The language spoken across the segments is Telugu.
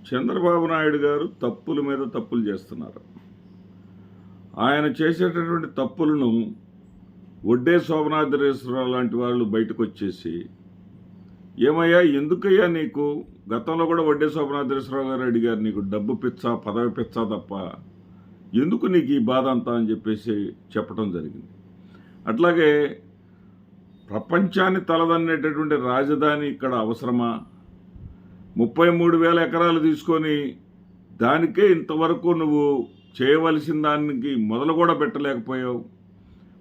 చంద్రబాబు నాయుడు గారు తప్పుల మీద తప్పులు చేస్తున్నారు. ఆయన చేసేటటువంటి తప్పులను ఒడ్డే శోభనాద్రేశ్వరరావు లాంటి వాళ్ళు బయటకు వచ్చేసి, ఏమయ్యా ఎందుకయ్యా నీకు గతంలో కూడా వడ్డే శోభనాద్రేశ్వరరావు గారు అడిగారు, నీకు డబ్బు పిచ్చా పదవి పిచ్చా తప్ప ఎందుకు నీకు ఈ బాధ అంతా అని చెప్పేసి చెప్పడం జరిగింది. అట్లాగే ప్రపంచాన్ని తలదన్నేటటువంటి రాజధాని ఇక్కడ అవసరమా? 33,000 ఎకరాలు తీసుకొని దానికే ఇంతవరకు నువ్వు చేయవలసిన దానికి మొదలు కూడా పెట్టలేకపోయావు.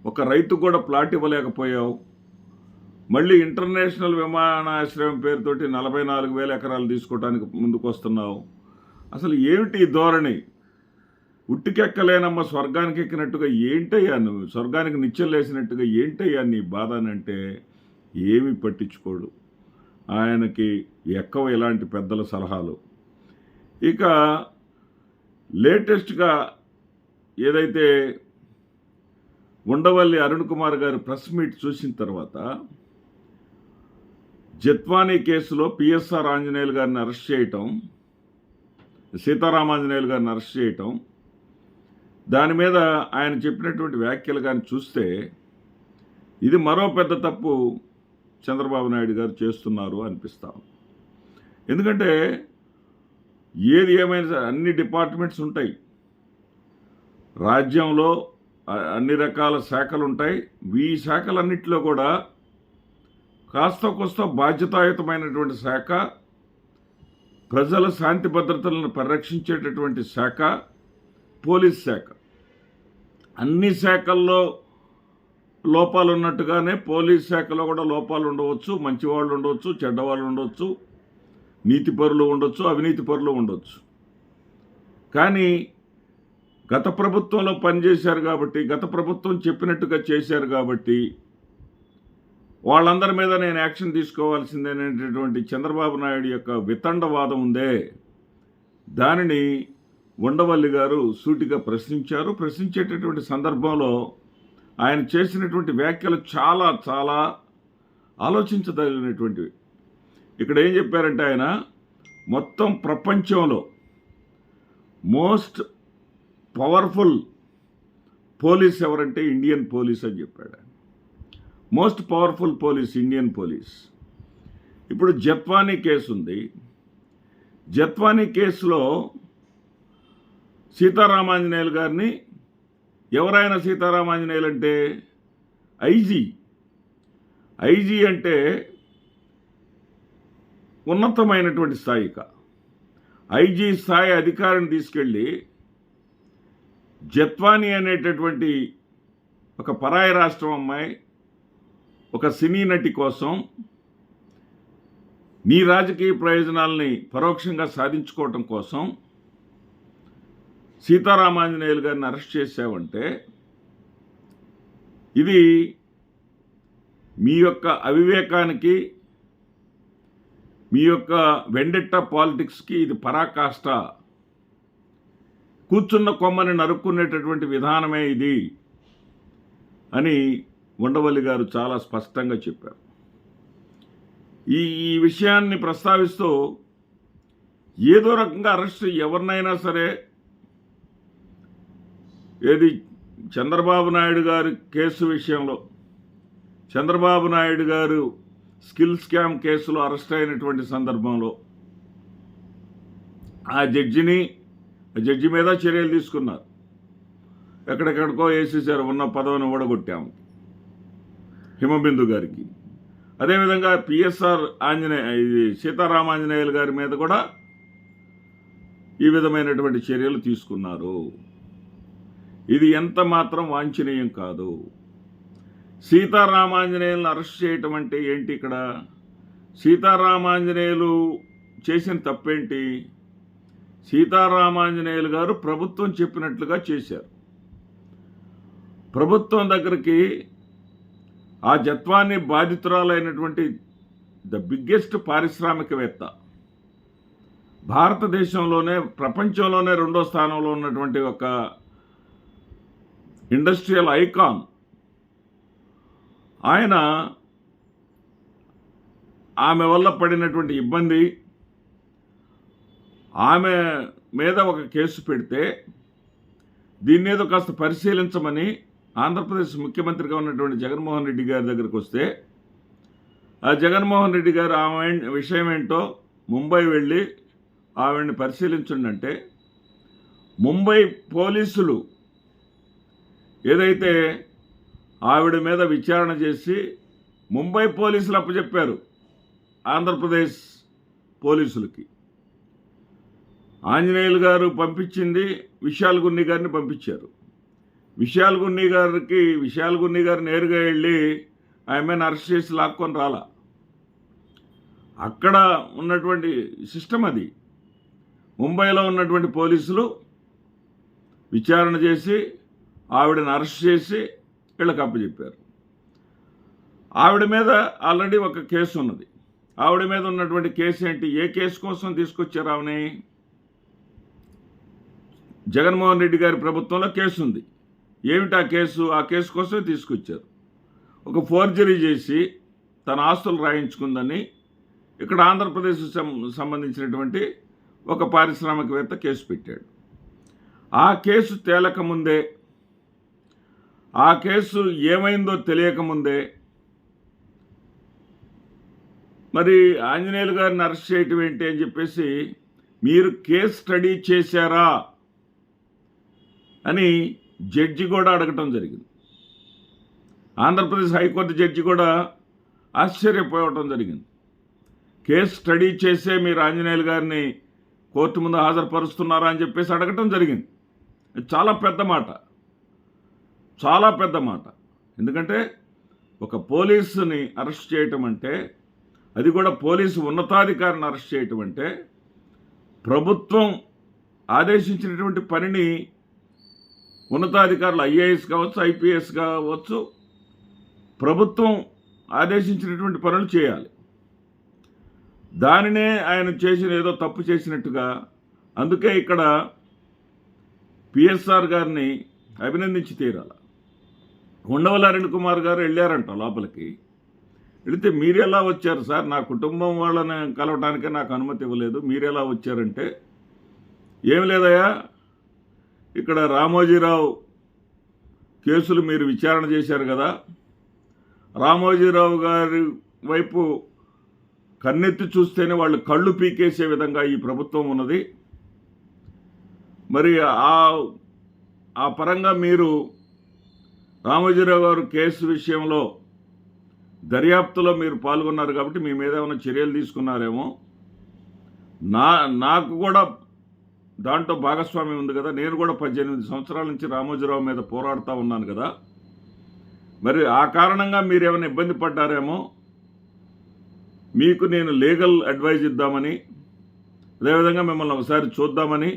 ఒక రైతు కూడా ప్లాట్ ఇవ్వలేకపోయావు. మళ్ళీ ఇంటర్నేషనల్ విమానాశ్రయం పేరుతోటి 44,000 ఎకరాలు తీసుకోవడానికి ముందుకు వస్తున్నావు. అసలు ఏమిటి ఈ ధోరణి? ఉట్టికెక్కలేనమ్మ స్వర్గానికి ఎక్కినట్టుగా ఏంటయ్యా నువ్వు? స్వర్గానికి నిచ్చెలేసినట్టుగా ఏంటయ్యా నీ బాధ అని అంటే ఏమీ పట్టించుకోడు. ఆయనకి ఎక్కవ ఇలాంటి పెద్దల సలహాలు. ఇక లేటెస్ట్గా ఏదైతే ఉండవల్లి అరుణ్ కుమార్ గారు ప్రెస్ మీట్ చూసిన తర్వాత జత్వానీ కేసులో పిఎస్ఆర్ ఆంజనేయులు గారిని అరెస్ట్ చేయటం, సీతారామాంజనేయులు గారిని అరెస్ట్ చేయటం, దాని మీద ఆయన చెప్పినటువంటి వ్యాఖ్యలు కానీ చూస్తే ఇది మరో పెద్ద తప్పు చంద్రబాబు నాయుడు గారు చేస్తున్నారు అనిపిస్తాం. ఎందుకంటే ఏది ఏమైనా సరే అన్ని డిపార్ట్మెంట్స్ ఉంటాయి రాజ్యంలో, అన్ని రకాల శాఖలు ఉంటాయి. ఈ శాఖలన్నింటిలో కూడా కాస్త కోస్త బాధ్యతాయుతమైనటువంటి శాఖ, ప్రజల శాంతి భద్రతలను పరిరక్షించేటటువంటి శాఖ పోలీస్ శాఖ. అన్ని శాఖల్లో లోపాలు ఉన్నట్టుగానే పోలీస్ శాఖలో కూడా లోపాలు ఉండవచ్చు. మంచివాళ్ళు ఉండవచ్చు, చెడ్డవాళ్ళు ఉండవచ్చు, నీతిపరులు ఉండొచ్చు, అవినీతి పరులు ఉండొచ్చు. కానీ గత ప్రభుత్వంలో పనిచేశారు కాబట్టి, గత ప్రభుత్వం చెప్పినట్టుగా చేశారు కాబట్టి వాళ్ళందరి మీద నేను యాక్షన్ తీసుకోవాల్సిందేనేటటువంటి చంద్రబాబు నాయుడు యొక్క వితండవాదం ఉందే, దానిని ఉండవల్లి గారు సూటిగా ప్రశ్నించారు. ప్రశ్నించేటటువంటి సందర్భంలో ఆయన చేసినటువంటి వ్యాఖ్యలు చాలా చాలా ఆలోచించదగినటువంటివి. ఇక్కడ ఏం చెప్పారంటే ఆయన మొత్తం ప్రపంచంలో మోస్ట్ పవర్ఫుల్ పోలీస్ ఎవరంటే ఇండియన్ పోలీస్ అని చెప్పాడు. Most powerful police Indian police. ఇప్పుడు జత్వానీ కేసు ఉంది. జత్వానీ కేసులో సీతారామాంజనేయులు గారిని, ఎవరైనా సీతారామాంజనేయులు అంటే ఐజీ అంటే ఉన్నతమైనటువంటి స్థాయిక ఐజీ స్థాయి అధికారిని తీసుకెళ్ళి జత్వానీ అనేటటువంటి ఒక పరాయి రాష్ట్రం అమ్మాయి, ఒక సినీ నటి కోసం నీ రాజకీయ ప్రయోజనాలని పరోక్షంగా సాధించుకోవటం కోసం సీతారామాంజనేయులు గారిని అరెస్ట్ చేశావంటే ఇది మీ యొక్క అవివేకానికి, మీ యొక్క వెండెట్టా పాలిటిక్స్కి ఇది పరాకాష్ట. కూర్చున్న కొమ్మని నరుక్కునేటటువంటి విధానమే ఇది అని ఉండవల్లి గారు చాలా స్పష్టంగా చెప్పారు. ఈ విషయాన్ని ప్రస్తావిస్తూ ఏదో రకంగా అరెస్ట్ ఎవరినైనా సరే, ఏది చంద్రబాబు నాయుడు గారి కేసు విషయంలో, చంద్రబాబు నాయుడు గారు స్కిల్ స్కామ్ కేసులో అరెస్ట్ అయినటువంటి సందర్భంలో ఆ జడ్జి మీద చర్యలు తీసుకున్నారు. ఎక్కడెక్కడికో వేసేసారు, ఉన్న పదవిని ఓడగొట్టాము హిమబిందు గారికి. అదేవిధంగా పిఎస్ఆర్ సీతారామాంజనేయులు గారి మీద కూడా ఈ విధమైనటువంటి చర్యలు తీసుకున్నారు. ఇది ఎంత మాత్రం వాంఛనీయం కాదు. సీతారామాంజనేయులను అరెస్ట్ చేయటం అంటే ఏంటి? ఇక్కడ సీతారామాంజనేయులు చేసిన తప్పేంటి? సీతారామాంజనేయులు గారు ప్రభుత్వం చెప్పినట్లుగా చేశారు. ప్రభుత్వం దగ్గరికి ఆ జత్వానీ బాధితురాలైనటువంటి ద బిగ్గెస్ట్ పారిశ్రామికవేత్త, భారతదేశంలోనే ప్రపంచంలోనే 2వ స్థానంలో ఉన్నటువంటి ఒక ఇండస్ట్రియల్ ఐకాన్ ఆయన, ఆమె వల్ల పడినటువంటి ఇబ్బంది, ఆమె మీద ఒక కేసు పెడితే దీన్ని ఏదో కాస్త పరిశీలించమని ఆంధ్రప్రదేశ్ ముఖ్యమంత్రిగా ఉన్నటువంటి జగన్మోహన్ రెడ్డి గారి దగ్గరికి వస్తే ఆ జగన్మోహన్ రెడ్డి గారు ఆమె విషయం ఏంటో ముంబై వెళ్ళి ఆవిడని పరిశీలించండి అంటే ముంబై పోలీసులు ఏదైతే ఆవిడ మీద విచారణ చేసి ముంబై పోలీసులు అప్పచెప్పారు ఆంధ్రప్రదేశ్ పోలీసులకి. ఆంజనేయులు గారు పంపించింది విశాల్ గున్ని గారిని పంపించారు. విశాల్ గున్ని గారు నేరుగా వెళ్ళి ఆమెను అరెస్ట్ చేసి లాక్కొని రాలా. అక్కడ ఉన్నటువంటి సిస్టమ్ అది. ముంబైలో ఉన్నటువంటి పోలీసులు విచారణ చేసి ఆవిడని అరెస్ట్ చేసి వీళ్ళకి అప్పచెప్పారు. ఆవిడ మీద ఆల్రెడీ ఒక కేసు ఉన్నది. ఆవిడ మీద ఉన్నటువంటి కేసు ఏంటి? ఏ కేసు కోసం తీసుకొచ్చారు ఆమెని? జగన్మోహన్ రెడ్డి గారి ప్రభుత్వంలో కేసు ఉంది. ఏమిటి ఆ కేసు? ఆ కేసు కోసమే తీసుకొచ్చారు. ఒక ఫోర్జరీ చేసి తన ఆస్తులు రాయించుకుందని ఇక్కడ ఆంధ్రప్రదేశ్ సంబంధించినటువంటి ఒక పారిశ్రామికవేత్త కేసు పెట్టాడు. ఆ కేసు తేలకముందే, ఆ కేసు ఏమైందో తెలియకముందే మరి ఆంజనేయులు గారిని అరెస్ట్ చేయటం ఏంటి అని చెప్పేసి మీరు కేసు స్టడీ చేశారా అని జడ్జి కూడా అడగటం జరిగింది. ఆంధ్రప్రదేశ్ హైకోర్టు జడ్జి కూడా ఆశ్చర్యపోవటం జరిగింది. కేసు స్టడీ చేసే మీరు ఆంజనేయులు గారిని కోర్టు ముందు హాజరుపరుస్తున్నారా అని చెప్పేసి అడగటం జరిగింది. చాలా పెద్ద మాట, చాలా పెద్ద మాట. ఎందుకంటే ఒక పోలీసుని అరెస్ట్ చేయటం అంటే, అది కూడా పోలీసు ఉన్నతాధికారిని అరెస్ట్ చేయటం అంటే, ప్రభుత్వం ఆదేశించినటువంటి పనిని ఉన్నతాధికారులు ఐఏఎస్ కావచ్చు, ఐపీఎస్ కావచ్చు, ప్రభుత్వం ఆదేశించినటువంటి పనులు చేయాలి. దానినే ఆయన చేసిన ఏదో తప్పు చేసినట్టుగా, అందుకే ఇక్కడ పిఎస్ఆర్ గారిని అభినందించి తీరాలి. ఉండవల్లి అరుణ్ కుమార్ గారు వెళ్ళారంట లోపలికి. వెళితే మీరెలా వచ్చారు సార్? నా కుటుంబం వాళ్ళని కలవటానికే నాకు అనుమతి ఇవ్వలేదు, మీరెలా వచ్చారంటే, ఏం లేదయ్యా, ఇక్కడ రామోజీరావు కేసులు మీరు విచారణ చేశారు కదా, రామోజీరావు గారి వైపు కన్నెత్తి చూస్తేనే వాళ్ళు కళ్ళు పీకేసే విధంగా ఈ ప్రభుత్వం ఉన్నది. మరి ఆ పరంగా మీరు రామోజీరావు గారు కేసు విషయంలో దర్యాప్తులో మీరు పాల్గొన్నారు కాబట్టి మీ మీద ఏమైనా చర్యలు తీసుకున్నారేమో, నాకు కూడా దాంట్లో భాగస్వామ్యం ఉంది కదా, నేను కూడా 18 సంవత్సరాల నుంచి రామోజీరావు మీద పోరాడుతూ ఉన్నాను కదా, మరి ఆ కారణంగా మీరు ఏమైనా ఇబ్బంది పడ్డారేమో, మీకు నేను లీగల్ అడ్వైజ్ ఇద్దామని, అదేవిధంగా మిమ్మల్ని ఒకసారి చూద్దామని,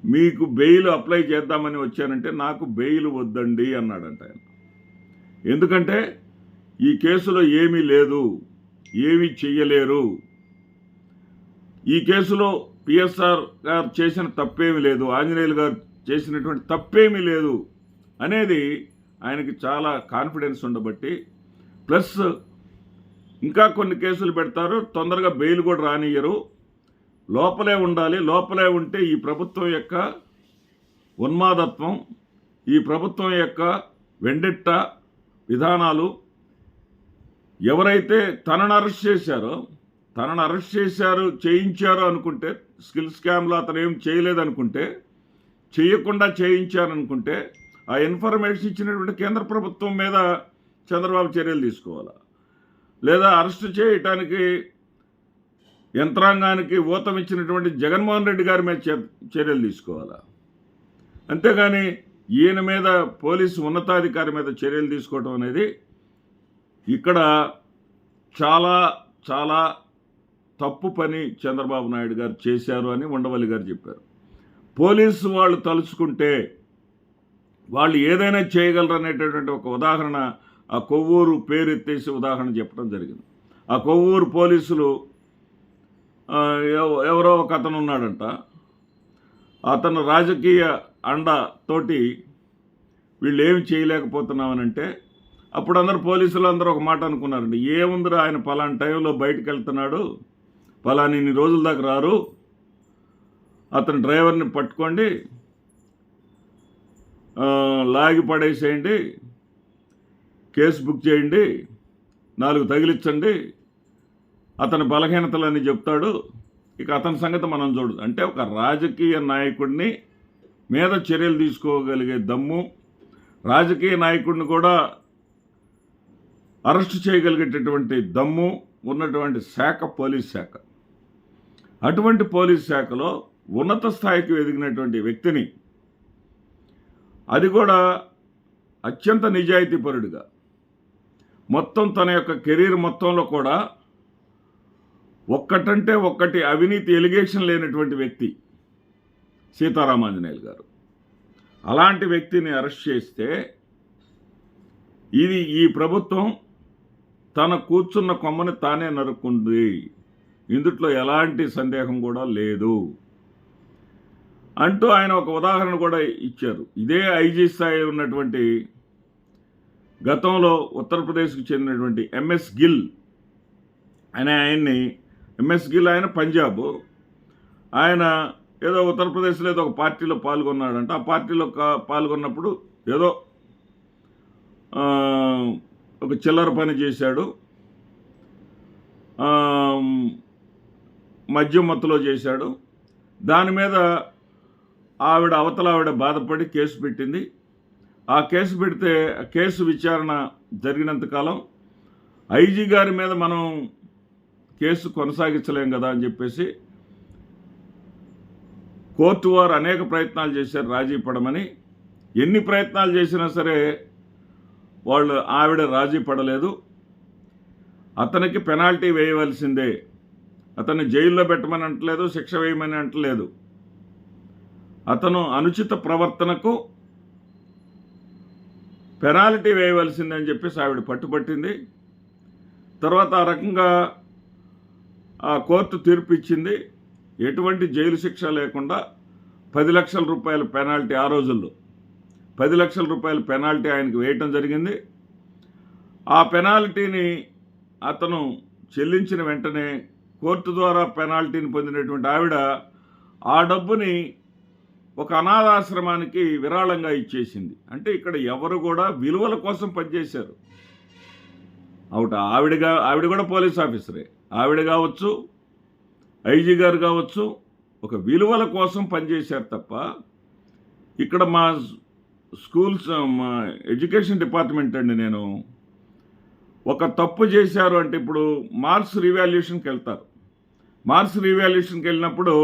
మీకు బెయిల్ అప్లై చేద్దామని వచ్చానంటే నాకు బెయిల్ వద్దండి అన్నాడంట ఆయన. ఎందుకంటే ఈ కేసులో ఏమీ లేదు, ఏమీ చెయ్యలేరు, ఈ కేసులో పిఎస్ఆర్ గారు చేసిన తప్పేమీ లేదు, ఆంజనేయులు గారు చేసినటువంటి తప్పేమీ లేదు అనేది ఆయనకి చాలా కాన్ఫిడెన్స్ ఉండబట్టి, ప్లస్ ఇంకా కొన్ని కేసులు పెడతారు, తొందరగా బెయిల్ కూడా రానియ్యరు, లోపలే ఉండాలి, లోపలే ఉంటే ఈ ప్రభుత్వం యొక్క ఉన్మాదత్వం, ఈ ప్రభుత్వం యొక్క వెండెట్ట విధానాలు, ఎవరైతే తనను అరెస్ట్ చేశారు చేయించారు అనుకుంటే, స్కిల్ స్కామ్లో అతను ఏం చేయలేదనుకుంటే, చేయకుండా చేయించారనుకుంటే, ఆ ఇన్ఫర్మేషన్ ఇచ్చినటువంటి కేంద్ర ప్రభుత్వం మీద చంద్రబాబు చర్యలు తీసుకోవాలా, లేదా అరెస్టు చేయటానికి యంత్రాంగానికి ఊతం ఇచ్చినటువంటి జగన్మోహన్ రెడ్డి గారి మీద చర్యలు తీసుకోవాలా. అంతేగాని ఈయన మీద పోలీసు ఉన్నతాధికారి మీద చర్యలు తీసుకోవడం అనేది ఇక్కడ చాలా చాలా తప్పు పని చంద్రబాబు నాయుడు గారు చేశారు అని ఉండవల్లి గారు చెప్పారు. పోలీసు వాళ్ళు తలుచుకుంటే వాళ్ళు ఏదైనా చేయగలరు అనేటటువంటి ఒక ఉదాహరణ ఆ కొవ్వూరు పేరు ఎత్తేసి ఉదాహరణ చెప్పడం జరిగింది. ఆ కొవ్వూరు పోలీసులు ఎవరో ఒక అతను ఉన్నాడంట, అతను రాజకీయ అండతోటి వీళ్ళు ఏమి చేయలేకపోతున్నామనంటే, అప్పుడు పోలీసులు అందరూ ఒక మాట అనుకున్నారండి, ఏముందిరా ఆయన పలానా టైంలో బయటకు వెళ్తున్నాడు, పలాని ఇన్ని రోజుల దాకా రారు, అతని డ్రైవర్ని పట్టుకోండి, లాగి పడేసేయండి, కేసు బుక్ చేయండి, 4 తగిలించండి, అతని బలహీనతలని చెప్తాడు. ఇక అతని సంగతి మనం చూడదు. అంటే ఒక రాజకీయ నాయకుడిని మీద చర్యలు తీసుకోగలిగే దమ్ము, రాజకీయ నాయకుడిని కూడా అరెస్టు చేయగలిగేటటువంటి దమ్ము ఉన్నటువంటి శాఖ పోలీస్ శాఖ. అటువంటి పోలీస్ శాఖలో ఉన్నత స్థాయికి ఎదిగినటువంటి వ్యక్తిని, అది కూడా అత్యంత నిజాయితీపరుడిగా, మొత్తం తన యొక్క కెరీర్ మొత్తంలో కూడా ఒక్కటంటే ఒక్కటి అవినీతి ఎలిగేషన్ లేనటువంటి వ్యక్తి సీతారామాంజనేయులు గారు. అలాంటి వ్యక్తిని అరెస్ట్ చేస్తే ఈ ప్రభుత్వం తన కూర్చున్న కొమ్మని తానే నరుక్కుంది, ఇందుట్లో ఎలాంటి సందేహం కూడా లేదు అంటూ ఆయన ఒక ఉదాహరణ కూడా ఇచ్చారు. ఇదే ఐజీ స్థాయి ఉన్నటువంటి గతంలో ఉత్తరప్రదేశ్కు చెందినటువంటి ఎంఎస్ గిల్ ఆయన పంజాబ్, ఆయన ఏదో ఉత్తరప్రదేశ్లో ఏదో ఒక పార్టీలో పాల్గొన్నాడంట. ఆ పార్టీలో పాల్గొన్నప్పుడు ఏదో ఒక చిల్లర పని చేశాడు, మద్యం మత్తులో చేశాడు. దాని మీద అవతల ఆవిడ బాధపడి కేసు పెట్టింది. ఆ కేసు పెడితే కేసు విచారణ జరిగినంతకాలం ఐజీ గారి మీద మనం కేసు కొనసాగించలేం కదా అని చెప్పేసి కోర్టు వారు అనేక ప్రయత్నాలు చేశారు రాజీ పడమని. ఎన్ని ప్రయత్నాలు చేసినా సరే ఆవిడ రాజీ పడలేదు. అతనికి పెనాల్టీ వేయవలసిందే, అతన్ని జైల్లో పెట్టమని అంటలేదు, శిక్ష వేయమని అంటలేదు. అతను అనుచిత ప్రవర్తనకు పెనాల్టీ వేయవలసిందే అని చెప్పేసి ఆవిడ పట్టుబట్టింది. తర్వాత ఆ రకంగా ఆ కోర్టు తీర్పు ఇచ్చింది. ఎటువంటి జైలు శిక్ష లేకుండా 10 లక్షల రూపాయల పెనాల్టీ, ఆ రోజుల్లో 10 లక్షల రూపాయల పెనాల్టీ ఆయనకు వేయటం జరిగింది. ఆ పెనాల్టీని అతను చెల్లించిన వెంటనే కోర్టు ద్వారా పెనాల్టీని పొందినటువంటి ఆవిడ ఆ డబ్బుని ఒక అనాథాశ్రమానికి విరాళంగా ఇచ్చేసింది. అంటే ఇక్కడ ఎవరు కూడా విలువల కోసం పనిచేశారు. ఆవిడ కూడా పోలీస్ ఆఫీసరే, ఆవిడ కావచ్చు, ఐజీ గారు కావచ్చు, ఒక విలువల కోసం పనిచేశారు తప్ప ఇక్కడ మా ఎడ్యుకేషన్ డిపార్ట్మెంట్ అండి, నేను ఒక తప్పు చేశారు అంటే ఇప్పుడు మార్క్స్ రీవాల్యుయేషన్కి వెళ్తారు. మార్క్స్ రీవాల్యుయేషన్కి వెళ్ళినప్పుడు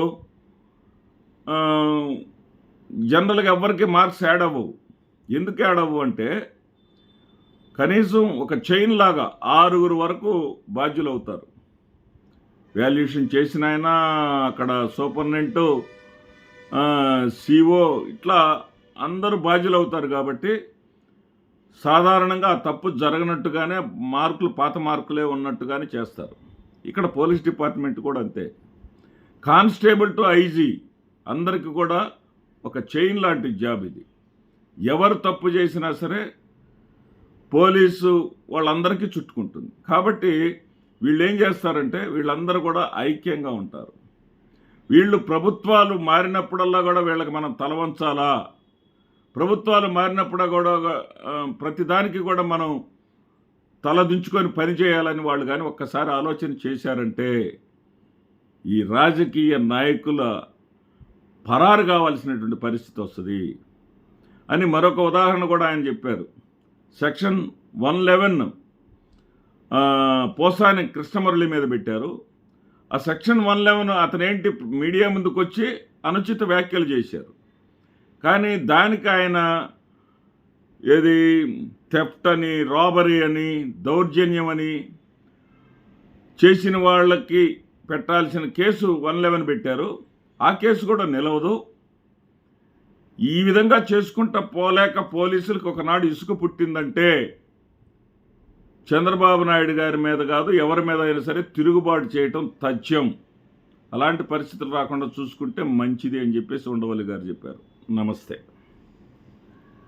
జనరల్గా ఎవరికి మార్క్స్ యాడ్ అవ్వవు. ఎందుకు యాడ్ అవ్వవు అంటే కనీసం ఒక చైన్ లాగా 6 వరకు బాధ్యులు అవుతారు. వాల్యుయేషన్ చేసిన ఆయన, అక్కడ సూపరింటెండెంట్, సిఓ, ఇట్లా అందరూ బాధ్యులు అవుతారు. కాబట్టి సాధారణంగా ఆ తప్పు జరగనట్టుగానే పాత మార్కులే ఉన్నట్టుగానే చేస్తారు. ఇక్కడ పోలీస్ డిపార్ట్మెంట్ కూడా అంతే. కానిస్టేబుల్ టు ఐజీ అందరికీ కూడా ఒక చైన్ లాంటి జాబ్ ఇది. ఎవరు తప్పు చేసినా సరే పోలీసు వాళ్ళందరికీ చుట్టుకుంటుంది. కాబట్టి వీళ్ళు ఏం చేస్తారంటే వీళ్ళందరూ కూడా ఐక్యంగా ఉంటారు. వీళ్ళు ప్రభుత్వాలు మారినప్పుడల్లా కూడా వీళ్ళకి మనం తల వంచాలా, ప్రభుత్వాలు మారినప్పుడు కూడా ప్రతిదానికి కూడా మనం తలదించుకొని పనిచేయాలని వాళ్ళు కానీ ఒక్కసారి ఆలోచన చేశారంటే ఈ రాజకీయ నాయకుల పరారు కావాల్సినటువంటి పరిస్థితి వస్తుంది అని మరొక ఉదాహరణ కూడా ఆయన చెప్పారు. సెక్షన్ 111 పోసాని కృష్ణమురళి మీద పెట్టారు. ఆ సెక్షన్ 111 అతనేంటి మీడియా ముందుకు వచ్చి అనుచిత వ్యాఖ్యలు చేశారు. కానీ దానికి ఆయన ఏది థెఫ్ట్ అని, రాబరీ అని, దౌర్జన్యం అని చేసిన వాళ్ళకి పెట్టాల్సిన కేసు 111 పెట్టారు. ఆ కేసు కూడా నిలవదు. ఈ విధంగా చేసుకుంటా పోలేక పోలీసులకు ఒకనాడు ఇసుక పుట్టిందంటే చంద్రబాబు నాయుడు గారి మీద కాదు, ఎవరి మీద అయినా సరే తిరుగుబాటు చేయటం తథ్యం. అలాంటి పరిస్థితులు రాకుండా చూసుకుంటే మంచిది అని చెప్పేసి ఉండవల్లి గారు చెప్పారు. నమస్తే.